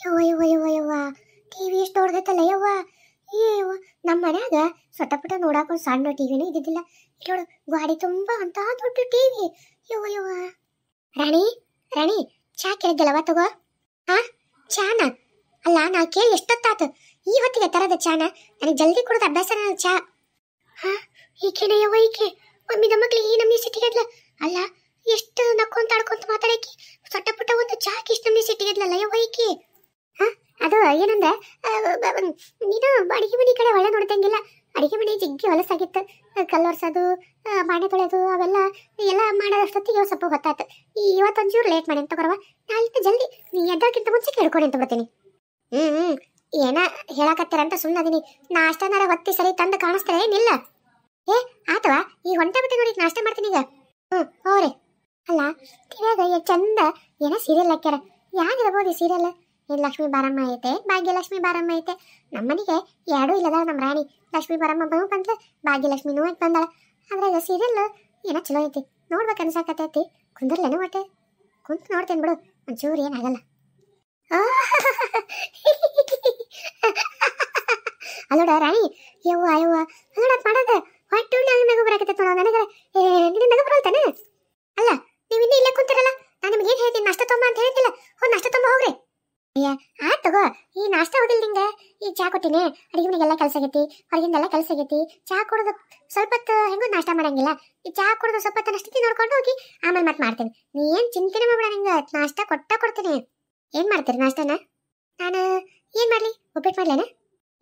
ಯವ್ವ ಯವ್ವ ಯವ್ವ ಯವ್ವ ಟಿವಿ ಎಷ್ಟು ಹೊಡೆದೈತಲ್ಲ ಯವ್ವ. ಯವ್ವ ನಮ್ಮ ಮನ್ಯಾಗ ಸೊಟ್ಟಪುಟ ನೋಡಾಕ ಒಂದು ಸಣ್ಣ ಟಿವಿನೂ ಇದ್ದಿದ್ದಿಲ್ಲ. ಇಲ್ಲೋಡು ಗಾಡಿ ತುಂಬಾ ಅಂತ ದೊಡ್ಡ ಟಿವಿ. ಯವ್ವ ಯವ್ವ. ರಾಣಿ ರಾಣಿ ಚಾ ಕೇಳಿದ್ದಲ್ಲವ ತಗೋ. ಹಾ ಚಾನ ಅಲ್ಲ ನಾ ಕೇಳಿ ಎಷ್ಟೊತ್ತಾತು ಈ ಹೊತ್ತಿಗೆ ತರದ ಚಾನ. ನನಗೆ ಜಲ್ದಿ ಕೊಡೋದು ಅಭ್ಯಾಸ ಚಾ. ಹಾ ಈಕೆನ ಯವ್ವ ಈಕೆ ಒಮ್ಮಿದ ಮಕ್ಳಿಗೆ ಈ ನಮ್ನಿ ಸಿಟ್ಟಿಗೆದ್ಲ. ಅಲ್ಲ ಎಷ್ಟು ನಕ್ಕೊಂತ ಆಡ್ಕೊಂತ ಮಾತಾಡಕಿ ಸೊಟ್ಟ ಪುಟ್ಟ ಒಂದು ಚಾಕ್ ಇಷ್ಟು ನಮ್ನಿ ಸಿಟ್ಟಿಗೆದ್ಲಲ್ಲ ಯವ್ವ ಈಕೆ. ಹಾ ಅದು ಏನಂದ್ರೆ ನೀನು ಅಡಿಗೆ ಮನೆ ಕಡೆ ಒಳ್ಳೆ ನೋಡ್ತಂಗಿಲ್ಲ. ಅಡಿಗೆ ಮನೆ ಜಿಗ್ಗಿ ಹೊಲಸಾಗಿತ್ತು. ಕಲ್ಲು ಒರ್ಸೋದು ಬಾಣೆ ತೊಳೆಯೋದು ಅವೆಲ್ಲ ಎಲ್ಲ ಮಾಡೋದಷ್ಟೊತ್ತಿಗೆ ಸ್ವಲ್ಪ ಹೊತ್ತಾಯ್ತು. ಇವತ್ತೊಂಚೂರು ಲೇಟ್ ಮಾಡಿ ಅಂತ ಬರವ. ನಾಳೆ ಜಲ್ದಿ ನೀ ಎದ್ದಕ್ಕಿಂತ ಮುಂಚೆ ಕೇಳ್ಕೊಂಡು ಅಂತ ಬರ್ತೀನಿ. ಏನ ಹೇಳಕತ್ತೀರಂತ ಸುಮ್ಮನದೀನಿ. ನಾಷ್ಟನಾರ ಹೊತ್ತಿ ಸರಿ ತಂದು ಕಾಣಿಸ್ತಾರೆ ಏನಿಲ್ಲ. ಏ ಆತವಾ ಈ ಹೊಂಟ ಬಿಟ್ಟು ನೋಡಿ ನಾಷ್ಟ ಮಾಡ್ತೀನಿ ಈಗ. ಹೋಗ್ರಿ. ಅಲ್ಲ ತಿಳ್ಯಾಗ ಚಂದ ಏನ ಸೀರಿಯಲ್ ಹಾಕ್ಯಾರ. ಯಾರಿರ್ಬೋದು ಈ ಸೀರಿಯಲ್? ಲಕ್ಷ್ಮೀ ಬಾರಮ್ಮ ಐತೆ, ಭಾಗ್ಯಲಕ್ಷ್ಮಿ ಬಾರಮ್ಮ ಐತೆ. ನಮ್ಮನಿಗೆ ಎರಡೂ ಇಲ್ಲದ ನಮ್ಮ ರಾಣಿ. ಲಕ್ಷ್ಮೀ ಬಾರಮ್ಮ ಬಂದ್ಲ, ಭಾಗ್ಯಲಕ್ಷ್ಮಿನೂ ಅಂತ ಬಂದಾಳ. ಅದ್ರಾಗ ಸೀರಿಯಲ್ ಏನೋ ಚಲೋ ಐತಿ, ನೋಡ್ಬೇಕು ಅನ್ಸಾಕತ್ತೈತಿ. ಕುಂದರ್ಲೇನು ಒಟ್ಟೆ ಕುಂತು ನೋಡ್ತೇನೆ ಬಿಡು, ಒಂಚೂರು ಏನಾಗಲ್ಲ. ಅಲ್ಲೋಡ ರಾಣಿ ಯವ್ವ ಯವ್ವ ಅಲ್ಲೋಡ ಮಾಡೋದ ಹೊಟ್ಟೆ ನಗು ಬರಾಕತ್ತೈತ ನನಗ. ನಿನ್ನ ನಗು ಬರಲ್ತಾನೆ? ಅಲ್ಲ ನೀವು ಇನ್ನೂ ಇಲ್ಲೇ ಕುಂತಿರಲ್ಲ, ನಾನು ನಿಮ್ಗೆ ಏನು ಹೇಳ್ತೀನಿ ನಾಷ್ಟ ತೊಂಬ ಅಂತ ಹೇಳ್ತಿಲ್ಲ. ಹೋಗಿ ನಾಷ್ಟ ತೊಂಬ ಹೋಗ್ರಿ. ಅಯ್ಯ ಆಯ್ತು ತಗೋ. ಈ ನಾಷ್ಟ ಹೋದಿಲ್ಲ ನಿಂಗೆ, ಈ ಚಾ ಕೊಟ್ಟಿನಿ. ಅಡಿಗೆ ಮನೆಗೆಲ್ಲ ಕೆಲಸ ಆಗೈತಿ, ಹೊರಗಿಂದೆಲ್ಲ ಕೆಲಸ ಆಗೈತಿ. ಚಾ ಕುಡಿದು ಸ್ವಲ್ಪ ಹೊತ್ತು ಹೆಂಗೂ ನಾಷ್ಟ ಮಾಡಂಗಿಲ್ಲ. ಈ ಚಾ ಕುಡಿದು ಸ್ವಲ್ಪ ಹೊತ್ತು ಅಷ್ಟೊತ್ತಿ ನೋಡ್ಕೊಂಡು ಹೋಗಿ ಆಮೇಲೆ ಮತ್ತೆ ಮಾಡ್ತೀನಿ. ನೀ ಏನು ಚಿಂತೆನೆ ಮಾಡ್ಬೇಡ, ನಿಂಗೆ ನಾಷ್ಟ ಕೊಡ್ತೀನಿ. ಏನು ಮಾಡ್ತೀರಿ ನಾಷ್ಟನ? ನಾನು ಏನು ಮಾಡಲಿ? ಉಪ್ಪಿಟ್ಟು ಮಾಡ್ಲೇನ?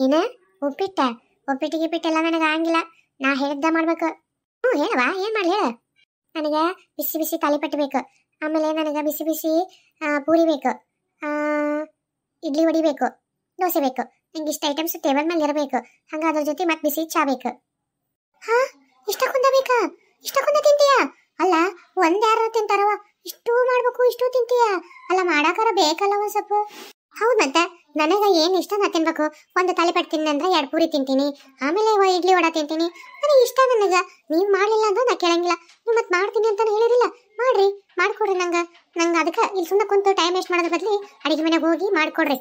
ಏನ ಉಪ್ಪಿಟ್ಟಿಗೆ ಪಿಟ್ಟೆಲ್ಲ ನನಗೆ ಆಗಿಲ್ಲ. ನಾ ಹೇಳ್ದ ಮಾಡ್ಬೇಕು. ಹೇಳವಾ ಏನು ಮಾಡಲಿ ಹೇಳ. ನನಗೆ ಬಿಸಿ ಬಿಸಿ ತಾಲಿಪಟ್ಟು ಬೇಕು. ಆಮೇಲೆ ನನಗೆ ಬಿಸಿ ಬಿಸಿ ಪೂರಿ ಬೇಕು, ಇಡ್ಲಿ ವಡಿ ಬೇಕು, ದೋಸೆ ಬೇಕು. ನಂಗೆ ಇಷ್ಟ ಐಟಮ್ಸ್ ಟೇಬಲ್ ಮೇಲೆ ಇರಬೇಕು. ಹಂಗ ಅದ್ರ ಜೊತೆ ಮತ್ತೆ ಬಿಸಿ ಚಾ ಬೇಕು. ಹಾ ಇಷ್ಟಕ್ಕೊಂದ ಬೇಕಾ? ಇಷ್ಟಕ್ಕೊಂದ ತಿಂತೀಯ? ಅಲ್ಲ ಒಂದ್ ಯಾರು ತಿಂತಾರವ? ಇಷ್ಟು ಮಾಡ್ಬೇಕು, ಇಷ್ಟು ತಿಂತೀಯ? ಅಲ್ಲ ಮಾಡಾಕಾರ ಬೇಕಲ್ಲ ಒಂದ್ ಸ್ವಲ್ಪ. ಹೌದು ಮತ್ತೆ ನನಗೆ ಏನು ಇಷ್ಟ ನಾ ತಿನ್ಬೇಕು. ಒಂದು ತಾಲಿಪಟ್ಟು ತಿನ್ನಿ ಅಂದ್ರೆ 2 ಪೂರಿ ತಿಂತೀನಿ, ಆಮೇಲೆ ಇಡ್ಲಿ ವಡ ತಿಂತೀನಿ. ನನಗೆ ಇಷ್ಟ. ನನಗೆ ನೀವು ಮಾಡಲಿಲ್ಲ ಅಂದ್ರೆ ನಾ ಕೇಳಂಗಿಲ್ಲ. ನೀವು ಮತ್ತೆ ಮಾಡ್ತೀನಿ ಅಂತ ಹೇಳಿರಿಲ್ಲ, ಮಾಡ್ರಿ ಮಾಡ್ಕೊಡ್ರಿ. ನಂಗೆ ಅದಕ್ಕೆ ಇಲ್ಲಿ ಸುಮ್ಮನೆ ಕುಂತು ಟೈಮ್ ವೇಸ್ಟ್ ಮಾಡೋದ್ರ ಬದಲಿ ಅಡಿಗೆ ಮನೆಗೆ ಹೋಗಿ ಮಾಡ್ಕೊಡ್ರಿ.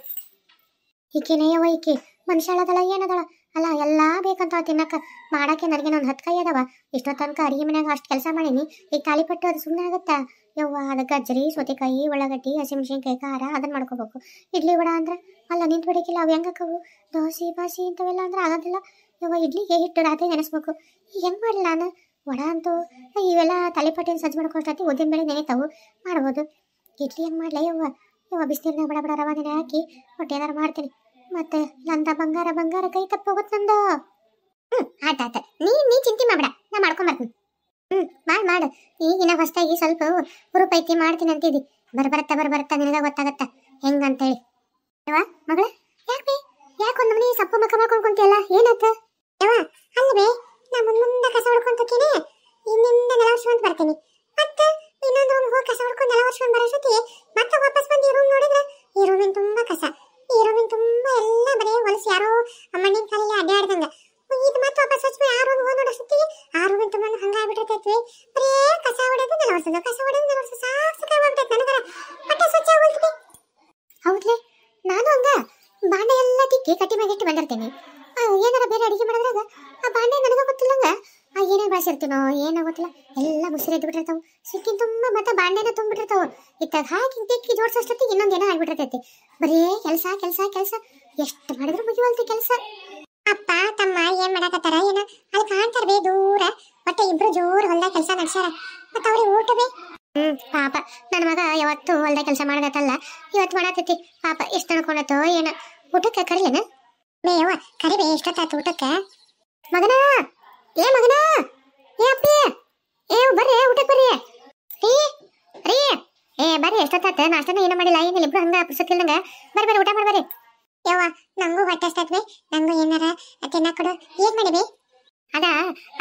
ಈಕೆನೇಯವ ಈಕೆ ಮನುಷ್ಯಳದಳ ಏನದಳ? ಅಲ್ಲ ಎಲ್ಲ ಬೇಕಂತ ತಿನ್ನಕ ಮಾಡಕ್ಕೆ ನನಗೆ ಒಂದು 10 ಕೈ ಅದಾವ. ಇಷ್ಟೋ ತನಕ ಅಡಿಗೆ ಮನೆಯಾಗ ಅಷ್ಟು ಕೆಲಸ ಮಾಡೀನಿ. ಈಗ ತಾಲಿಪಟ್ಟು ಅದು ಸುಮ್ಮನೆ ಆಗುತ್ತಾ ಯವ್ವ? ಅದಕ್ಕೆ ಗಜ್ಜರಿ, ಸೌತೆಕಾಯಿ, ಉಳ್ಳಾಗಡ್ಡಿ, ಹಸಿಮೆಣಸಿನ್ಕಾಯಿ, ಖಾರ ಅದನ್ನ ಮಾಡ್ಕೋಬೇಕು. ಇಡ್ಲಿ ವಡ ಅಂದ್ರೆ ಅಲ್ಲ ನಿಂತು ಬಿಡಕ್ಕಿಲ್ಲ. ಅವು ಹೆಂಗಕ್ಕವು? ದೋಸೆ ಬಾಸಿ ಇಂಥವೆಲ್ಲ ಅಂದ್ರೆ ಆಗೋದಿಲ್ಲ ಯವ್ವ. ಇಡ್ಲಿಗೆ ಹಿಟ್ಟು ರಾತ್ರಿ ನೆನೆಸ್ಬೇಕು. ಈಗ ಹೆಂಗೆ ಮಾಡಲಿ ನಾನು? ವಡ ಅಂತೂ ಇವೆಲ್ಲ ತಾಲಿಪಟ್ಟಿನ ಸಜ್ಜು ಮಾಡ್ಕೊಳ್ತೈತಿ. ಉದ್ದಿನ ಬೇಳೆ ನೆನೆತಾವು, ಮಾಡ್ಬೋದು. ಇಡ್ಲಿ ಹೆಂಗೆ ಮಾಡಲ ಯವ್ವ? ಬಿಸಿನೀರ್ನಾಗ ಬಡ ಬಡ ರವೆ ನೆನೆ ಹಾಕಿ ಹೊಟ್ಟೆ ಏನಾರು ಮಾಡ್ತೀನಿ. ಮತ್ತೆ ನಂದ ಬಂಗಾರ ಕೈ ತಪ್ಪೋಗುತ್ತೆ ನಂದು. ಆಯ್ತಾಯ್ತ ನೀ ಚಿಂತೆ ಮಾಡ್ಬೇಡ, ನಾ ಮಾಡ್ಕೊಂಬರ್ತೀನಿ. ಮಾಡು. ಈಗಿನ ಹೊಸದಾಗಿ ಸ್ವಲ್ಪ ಹುರುಪೈತಿ ಮಾಡ್ತೀನಿ ಅಂತಿದ್ದಿ. ಬರ್ಬರ್ತಾ ನಿನಗ ಗೊತ್ತಾಗತ್ತ ಹೆಂಗಂತೇಳಿ. ಯವ್ವ ಮಗಳ ಯಾಕೆ ಒಂದು ಮನೆ ಸಪ್ಪು ಮಕ್ಕ ಮಾಡ್ಕೊಂಡು ಕುಂತಿಯಲ್ಲ, ಏನಾಯ್ತ? ಯವ್ವ ಅಲ್ಲವೇ ನಾ ಮುಂದೆ ಕಸ ಹೊಡ್ಕೊಂತೀನಿ, ಇನ್ನಿಂದ ನೆಲ ಒರ್ಸ್ಕೊಂತ ಬರ್ತೀನಿ. ಮತ್ತೆ ಇನ್ನೊಂದು ರೂಮ್ ಹೋಗಿ ಕಸ ಹೊಡ್ಕೊಂಡು ನೆಲ ಒರ್ಸ್ಕೊಂಡು ಬರೋಷ್ಟೊತ್ತಿ ಮತ್ತೆ ವಾಪಸ್ ಬಂದು ಈ ರೂಮ್ ನೋಡಿದ್ರೆ ಈ ರೂಮಿನ ತುಂಬಾ ಕಸ, ಈ ರೂಮಿನ ತುಂಬಾ ಎಲ್ಲ ಬರೀ ಹೊಲಸು. ಯಾರೋ ಮಣ್ಣಿನ ಕಾಲಲ್ಲಿ ಅಡ್ಡಾಡ್ದಂಗ. ಇದು ಮತ್ತೆ ವಾಪಸ್ ಹಚ್ಚಿ ಆ ರೂಮ್ ಹೋಗಿ ನೋಡೋಷ್ಟೊತ್ತಿಗೆ ಆ ರೂಮಿನ ತುಂಬಾ ಹಂಗಾಗ್ಬಿಟ್ಟಿರ್ತೈತಿ. ಬರೀ ಕಸ ಹೊಡೆದು ನೆಲ ಒರ್ಸೋದು ಸಾಕಾಗ್ಬಿಟ್ಟೈತೆ ನನಗರ. ಹೊಟ್ಟೆ ಸ್ವಚ್ಛ ಆಗೋಲ್ತೈತಿ. ಹೌದ್ಲೆ ನಾನು ಹಂಗ ಬಾಂಡೆ ಎಲ್ಲ ತಿಕ್ಕಿ ಕಟ್ಟಿ ಮ್ಯಾಗಿಟ್ಟು ಬಂದಿರ್ತೇನೆ. ಏನಾರ ಬೇರೆ ಅಡಿಗೆ ಮಾಡಿದ್ರಾಗ ಆ ಬಾಂಡೆ ನನಗ ಗೊತ್ತಿಲ್ಲಂಗ ಏನೇ ಬಳಸಿರ್ತೀನೋ ಏನೋ ಗೊತ್ತಿಲ್ಲ, ಎಲ್ಲ ಮುಸಿರಿ ಎದ್ದು ಬಿಟ್ಟಿರ್ತಾವ. ಸಿಕ್ಕಿನ ತುಂಬ ಮತ್ತೆ ಬಾಂಡೆನ ತುಂಬಿಟ್ಟಿರ್ತಾವ. ಇತ್ತಾಗ ಹಾಕಿ ತಿಕ್ಕಿ ಜೋಡಿಸೋಷ್ಟೊತ್ತಿಗೆ ಇನ್ನೊಂದೇನೋ ಆಗ್ಬಿಟ್ಟಿರ್ತೈತಿ. ಬರೀ ಕೆಲಸ ಎಷ್ಟು ಮಾಡಿದ್ರು ಮುಗಿವಲ್ತಿ ಕೆಲಸ. ಅಪ್ಪ ತಮ್ಮ ಏನ್ ಮಾಡಾಕತ್ತಾರ ಏನ ಅಲ್ಲಿ ಕಾಣ್ತಾರ ಬೇ ದೂರ. ಮತ್ತೆ ಇಬ್ರು ಜೋರು ಹೊಲ್ದಾಗ ಕೆಲಸ ನಡ್ಸ್ಯಾರ. ಮತ್ತ ಅವ್ರಿಗೆ ಊಟ ಬೇ. ಪಾಪ ನನ್ನ ಮಗ ಯಾವತ್ತು ಹೊಲ್ದಾಗ ಕೆಲಸ ಮಾಡಕತ್ತಲ್ಲ, ಇವತ್ತು ಮಾಡತೈತಿ. ಪಾಪ ಎಷ್ಟು ಅನ್ಕೊಂಡತೋ ಏನ. ಊಟಕ್ಕೆ ಕರಿಲೇನ? ಬೇವ ಕರಿಬೇ, ಎಷ್ಟೊತ್ತಾಯ್ತು ಊಟಕ್ಕೆ? ಮಗನ ಏ ಅಪ್ಪಿ ಬರ್ರಿ ಊಟಕ್ಕೆ ಬರ್ರಿ. ರೀ ಬರ್ರಿ, ಎಷ್ಟೊತ್ತಾಯ್ತು ನಾಷ್ಟನ ಏನೋ ಮಾಡಿಲ್ಲ, ಏನಿಲ್ಲ. ಇಬ್ರು ಹಂಗ ಪುಸ್ತಕಿಲ್ದಂಗ ಬರ್ರಿ ಊಟ ಮಾಡ್ಬರ್ರಿ. ಯವ್ವ ನಂಗೂ ಹೊಟ್ಟೆ ಹಸ್ತಾತ್ವಿ, ನಂಗೂ ಏನಾರ ತಿನ್ನಕ್ ಕೊಡು. ಏನ್ ಮಾಡಿಬಿ? ಅದ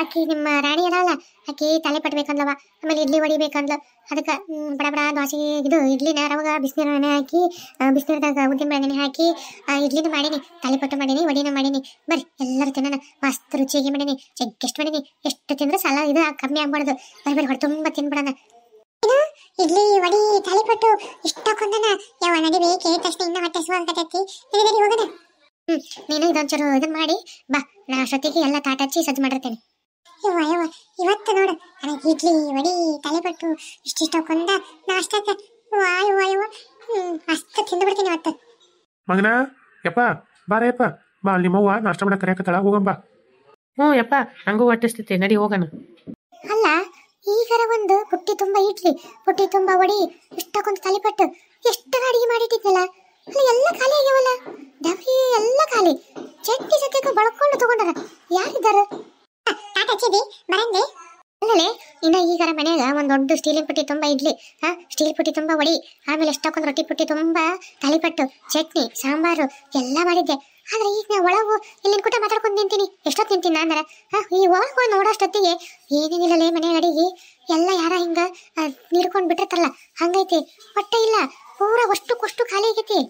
ಅಕ್ಕಿ ನಿಮ್ಮ ರಾಣಿ ಅದಾವಲ್ಲ, ಅಕ್ಕಿ ತಲೆ ಪಟ್ಬೇಕಂದ್ಲವ. ಆಮೇಲೆ ಇಡ್ಲಿ ವಡಿ ಬೇಕಂದ್ಲ. ಅದಕ್ಕೆ ಬಡ ದೋಸೆ ಇದು ಇಡ್ಲಿನ ರವಾಗ ಬಿಸಿನೀರು ನೆನೆ ಹಾಕಿ ಬಿಸಿನೀರ್ದಾಗ ಉದ್ದಿನ ಬೇಳೆ ನೆನೆ ಹಾಕಿ ಇಡ್ಲಿನ ಮಾಡೀನಿ, ತಾಲಿಪಟ್ಟು ಮಾಡೀನಿ, ವಡಿನ ಮಾಡೀನಿ. ಬರ್ರಿ ಎಲ್ಲರೂ ತಿನ್ನೋಣ. ಮಸ್ತ್ ರುಚಿಯಾಗಿ ಮಾಡೀನಿ, ಜಗ್ಗೆಷ್ಟು ಮಾಡೀನಿ. ಎಷ್ಟು ತಿಂದ್ರೆ ಸಾಲ ಇದು ಕಮ್ಮಿ ಆಗ್ಬಾರ್ದು. ಬರ್ರಿ ಹೊಟ್ಟೆ ತುಂಬ ತಿನ್ಬಿಡೋಣ. ಇಡ್ಲಿ ವಡಿ ತಾಳಿಪಟ್ಟು ಇಷ್ಟಕ್ಕೊಂದನ ಯಾವ ನಡಿವೆ ಕೇಳಿದ ತಕ್ಷಣ ಇನ್ನ ಹೊಟ್ಟೆ ಸುವಾಗತೈತಿ. ನಡಿ ಹೋಗೋಣ. ನೀನು ಇದೊಂಚೂರು ಇದನ್ನ ಮಾಡಿ ಬಾ, ನಾ ಅಷ್ಟೊತ್ತಿಗೆ ಎಲ್ಲ ತಾಟಚ್ಚಿ ಸಜ್ಜು ಮಾಡಿರ್ತೇನೆ. ಯವ್ವ ಇವತ್ತು ನೋಡು ನನಗೆ ಇಡ್ಲಿ ವಡಿ ತಾಳಿಪಟ್ಟು ಇಷ್ಟಿಷ್ಟಕ್ಕೊಂದ ನಾಷ್ಟಕ್ಕೆ ಯವ್ವ ಅಷ್ಟು ತಿಂದು ಇವತ್ತು. ಮಗನ ಯಪ್ಪ ಬಾರ ಯಪ್ಪ ಬಾ, ನಿಮ್ಮವ್ವ ನಾಷ್ಟ ಮಾಡಕ್ಕೆ ಕರೆಯಕತ್ತಾಳ, ಹೋಗಂಬಾ. ಯಪ್ಪ ಹಂಗೂ ಹೊಟ್ಟಿಸ್ತೈತಿ, ನಡಿ ಹೋಗೋಣ. ಅಲ್ಲ ಈಗರ ಒಂದು ಪುಟ್ಟಿ ತುಂಬಾ ಇಡ್ಲಿ, ಪುಟ್ಟಿ ತುಂಬಾ ವಡಿ, ಇಷ್ಟಕ್ಕೊಂದು ತಾಳಿಪಟ್ಟು ಎಷ್ಟು ಅಡಿಗೆ ಮಾಡಿಟ್ಟಿದ್ದಲ್ಲ, ಅಲ್ಲಿ ಎಲ್ಲ ಖಾಲಿ ಆಗ್ಯಾವಲ್ಲ. ಡಬ್ಬಿ ಎಲ್ಲ ಖಾಲಿ. ಚಟ್ನಿ ಸದ್ಯಕ್ಕೆ ಬಳಕೊಂಡು ತಗೊಂಡಾರ. ಯಾರಿದ್ದಾರ? ಬರಂದೆ ಅಲ್ಲೇ ಇನ್ನ ಈಗರ ಮನ್ಯಾಗ ಒಂದ್ ದೊಡ್ಡ ಸ್ಟೀಲಿನ ಪುಟ್ಟಿ ತುಂಬಾ ಇಡ್ಲಿ, ಸ್ಟೀಲ್ ಪುಟ್ಟಿ ತುಂಬಾ ವಡಿ, ಆಮೇಲೆ ಎಷ್ಟಕ್ಕೊಂದು ರೊಟ್ಟಿ ಪುಟ್ಟಿ ತುಂಬಾ ತಾಳಿಪಟ್ಟು, ಚಟ್ನಿ, ಸಾಂಬಾರು ಎಲ್ಲ ಮಾಡಿದ್ದೆ. ಆದ್ರೆ ಈಗ ನಾ ಒಳಗು ಇಲ್ಲಿನ ಕೂಟ ಮಾತಾಡ್ಕೊಂಡು ನಿಂತೀನಿ. ಎಷ್ಟೊತ್ತು ನಿಂತೀನಿ ಅಂದ್ರೆ ಈ ಒಳಗು ನೋಡೋಷ್ಟೊತ್ತಿಗೆ ಏನೇನಿಲ್ಲಲೇ ಮನೆ ಅಡಿಗೆ ಎಲ್ಲ ಯಾರ ಹಿಂಗ ನೀಡ್ಕೊಂಡ್ ಬಿಟ್ಟಿರ್ತಾರಲ್ಲ ಹಂಗೈತಿ. ಹೊಟ್ಟೆ ಇಲ್ಲ, ಪೂರ ಅಷ್ಟು ಖಾಲಿ ಆಗೈತಿ.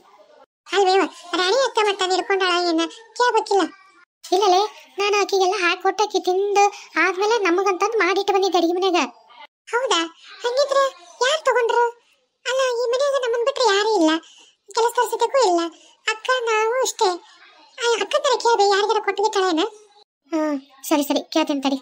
ಅಲ್ವೇವ ರಾಣಿ ಅಕ್ಕ ಮಟ್ಟ ನೀಡ್ಕೊಂಡಾಳ ಏನ ಕೇಳ್ಬೇಕಿಲ್ಲ. ಇಲ್ಲಲೇ ನಾನು ಆಕಿಗೆಲ್ಲ ಹಾಕಿ ಕೊಟ್ಟಾಕಿ ತಿಂದು ಆದ್ಮೇಲೆ ನಮಗಂತಂದು ಮಾಡಿಟ್ಟು ಬಂದಿದ್ದೆ ಅಡಿಗೆ ಮನ್ಯಾಗ. ಹೌದಾ? ಹಂಗಿದ್ರೆ ಯಾರು ತಗೊಂಡ್ರು? ಅಲ್ಲ ಈ ಮನ್ಯಾಗ ನಮ್ಮನ್ ಬಿಟ್ರೆ ಯಾರು ಇಲ್ಲ, ಕೆಲಸ ತೋರಿಸೋದಕ್ಕೂ ಇಲ್ಲ. ಅಕ್ಕ ನಾವು ಅಷ್ಟೇ. ಅಕ್ಕ ತರ ಕೇಳ್ದೆ ಯಾರಿಗಾರ ಕೊಟ್ಟು ಬಿಟ್ಟಾಳೇನ? ಸರಿ ಕೇಳ್ತೇನೆ ತಡಿ.